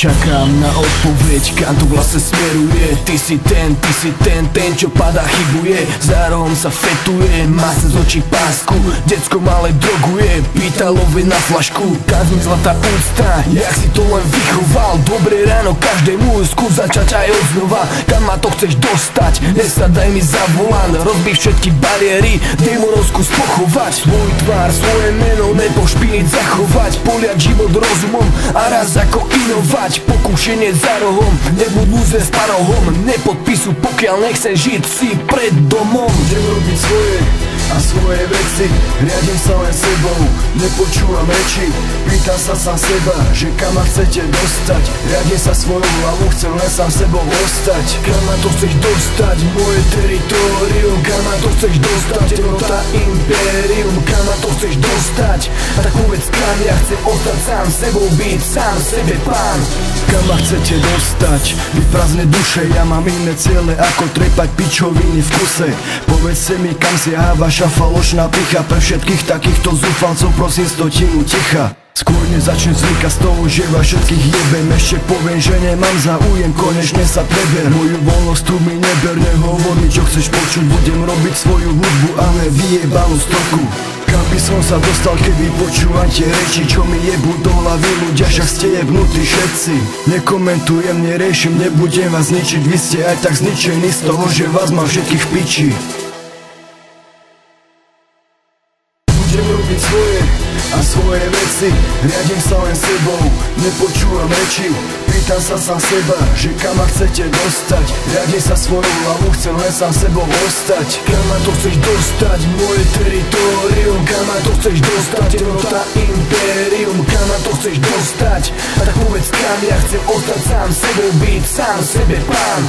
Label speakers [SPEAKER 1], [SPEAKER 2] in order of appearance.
[SPEAKER 1] Čakám na odpoveď, kam to vlastne smeruje. Ty si ten, čo padá, chybuje. Za rohom sa fetuje, má sa z očí pásku. Decko malé droguje, pýtalové na flašku. Kam mi zlatá ústa, jak si to len vychoval. Dobré ráno každému, skús začať aj odznova. Kam ma to chceš dostať, nesadaj mi za volant. Rozbij všetky bariéry, démonov skús pochovať. Svoj tvár, svoje meno, nepošpiniť, zachovať. Poliať život rozumom a raz ako inovať. Pokúšenie za rohom, nebud lúzer s parohom. Nepodpisu, pokiaľ nechcem žiť si pred domom.
[SPEAKER 2] Budem robiť svoje a svoje veci, riadím sa len sebou, nepočúvam reči. Pýtam sa sám seba, že kam ma chcete dostať. Riadím sa svojou hlavou, chcem len sám sebou ostať.
[SPEAKER 1] Kam ma to chceš dostať, moje teritorium? Kam ma to chceš dostať, temnota impérium? Kam ma to chceš dostať? A tak povedz kam, ja chcem ostať sám sebou, byť sám sebe pán.
[SPEAKER 2] Kam ma chcete dostať? Vy prázdne duše, ja mám iné ciele ako trepať pičoviny v kuse. Povedzte mi, kam siaha vaša falošná picha. Pre všetkých takýchto zúfalcov prosím stotinu ticha. Skôr nezačnem zvykať z toho, že vás všetkých jebem. Ešte poviem, že nemám záujem, konečne sa preber. Moju voľnosť tu mi neber, nehovor mi čo chceš počuť. Budem robiť svoju hudbu a ne vyjebanú stoku. Kam by som sa dostal, keby počúvam tie reči, čo mi jebú do hlavy ľudia, však ste jebnutí všetci. Nekomentujem, neriešim, nebudem vás ničiť. Vy ste aj tak zničení z toho, že vás mám všetkých v piči. Budem robiť svoje a svoje veci, riadím sa len sebou, nepočúvam reči. Pýtam sa sám seba, že kam ma chcete dostať. Riadím sa svojou hlavou, chcem len sám sebou ostať.
[SPEAKER 1] Kam ma to chceš dostať, moje teritorium? Kam ma to chceš dostať, temnota impérium? Kam ma to chceš dostať? A tak povedz kam, ja chcem ostať sám sebou, byť sám sebe pán.